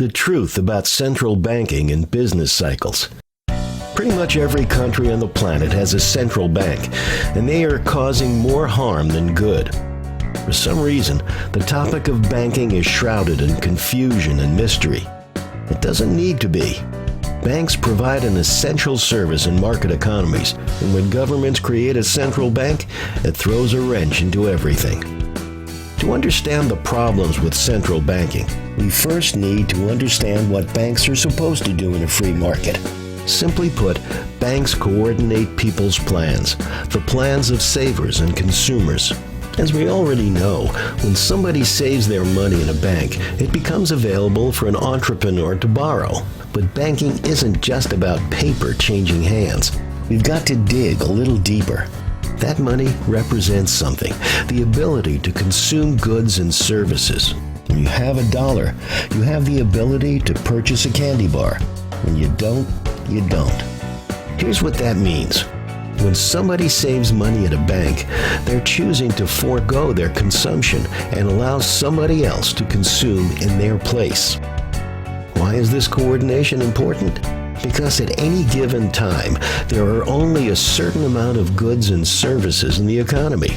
The truth about central banking and business cycles. Pretty much every country on the planet has a central bank, and they are causing more harm than good. For some reason, the topic of banking is shrouded in confusion and mystery. It doesn't need to be. Banks provide an essential service in market economies, and when governments create a central bank, it throws a wrench into everything. To understand the problems with central banking, we first need to understand what banks are supposed to do in a free market. Simply put, banks coordinate people's plans, the plans of savers and consumers. As we already know, when somebody saves their money in a bank, it becomes available for an entrepreneur to borrow. But banking isn't just about paper changing hands. We've got to dig a little deeper. That money represents something, the ability to consume goods and services. When you have $1, you have the ability to purchase a candy bar. When you don't, you don't. Here's what that means. When somebody saves money at a bank, they're choosing to forego their consumption and allow somebody else to consume in their place. Why is this coordination important? Because at any given time, there are only a certain amount of goods and services in the economy.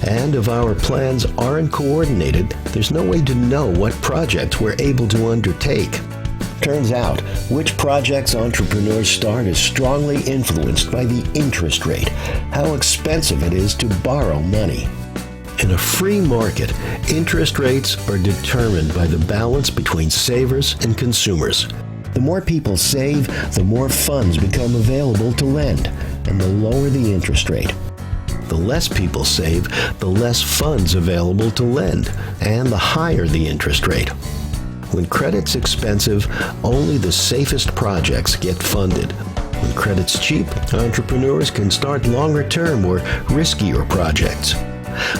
And if our plans aren't coordinated, there's no way to know what projects we're able to undertake. Turns out, which projects entrepreneurs start is strongly influenced by the interest rate, how expensive it is to borrow money. In a free market, interest rates are determined by the balance between savers and consumers. The more people save, the more funds become available to lend, and the lower the interest rate. The less people save, the less funds available to lend, and the higher the interest rate. When credit's expensive, only the safest projects get funded. When credit's cheap, entrepreneurs can start longer-term or riskier projects.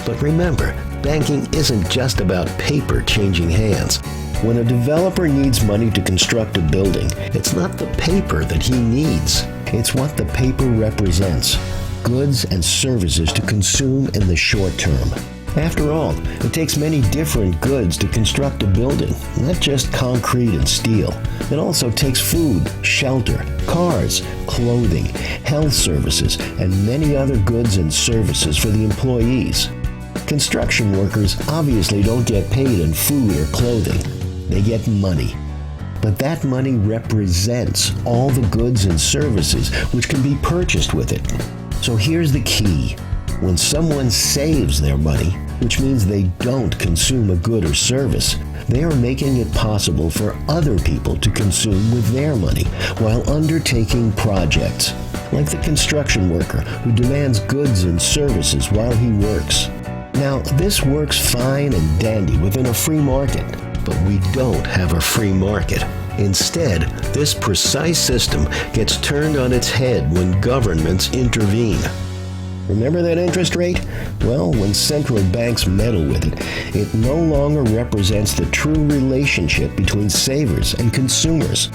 But remember, banking isn't just about paper changing hands. When a developer needs money to construct a building, it's not the paper that he needs. It's what the paper represents, goods and services to consume in the short term. After all, it takes many different goods to construct a building, not just concrete and steel. It also takes food, shelter, cars, clothing, health services, and many other goods and services for the employees. Construction workers obviously don't get paid in food or clothing. They get money. But that money represents all the goods and services which can be purchased with it. So here's the key. When someone saves their money, which means they don't consume a good or service, they are making it possible for other people to consume with their money while undertaking projects, like the construction worker who demands goods and services while he works. Now, this works fine and dandy within a free market, but we don't have a free market. Instead, this precise system gets turned on its head when governments intervene. Remember that interest rate? Well, when central banks meddle with it, it no longer represents the true relationship between savers and consumers.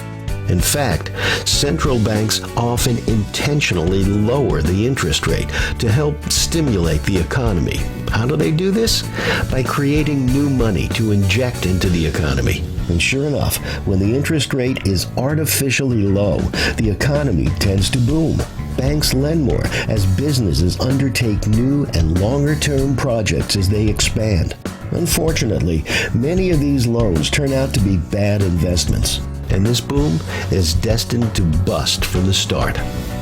In fact, central banks often intentionally lower the interest rate to help stimulate the economy. How do they do this? By creating new money to inject into the economy. And sure enough, when the interest rate is artificially low, the economy tends to boom. Banks lend more as businesses undertake new and longer-term projects as they expand. Unfortunately, many of these loans turn out to be bad investments, and this boom is destined to bust from the start.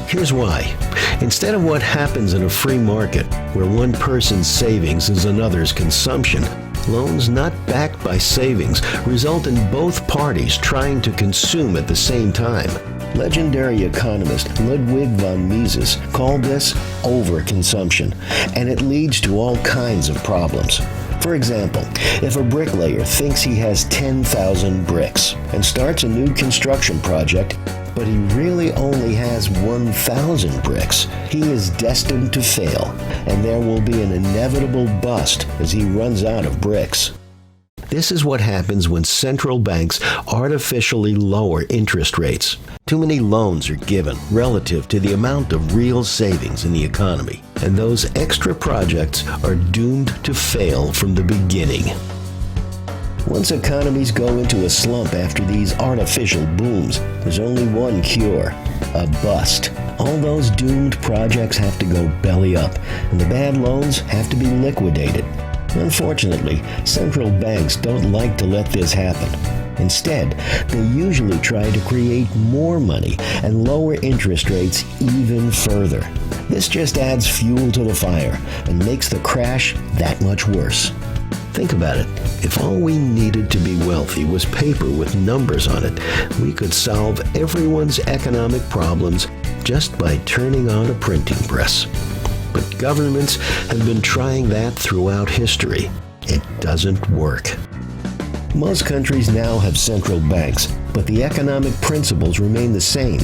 Here's why. Instead of what happens in a free market, where one person's savings is another's consumption, loans not backed by savings result in both parties trying to consume at the same time. Legendary economist Ludwig von Mises called this overconsumption, and it leads to all kinds of problems. For example, if a bricklayer thinks he has 10,000 bricks and starts a new construction project, but he really only has 1,000 bricks, he is destined to fail, and there will be an inevitable bust as he runs out of bricks. This is what happens when central banks artificially lower interest rates. Too many loans are given relative to the amount of real savings in the economy, and those extra projects are doomed to fail from the beginning. Once economies go into a slump after these artificial booms, there's only one cure: a bust. All those doomed projects have to go belly up, and the bad loans have to be liquidated. Unfortunately, central banks don't like to let this happen. Instead, they usually try to create more money and lower interest rates even further. This just adds fuel to the fire and makes the crash that much worse. Think about it. If all we needed to be wealthy was paper with numbers on it, we could solve everyone's economic problems just by turning on a printing press. But governments have been trying that throughout history. It doesn't work. Most countries now have central banks, but the economic principles remain the same.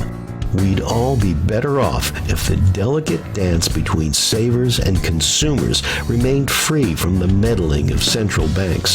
We'd all be better off if the delicate dance between savers and consumers remained free from the meddling of central banks.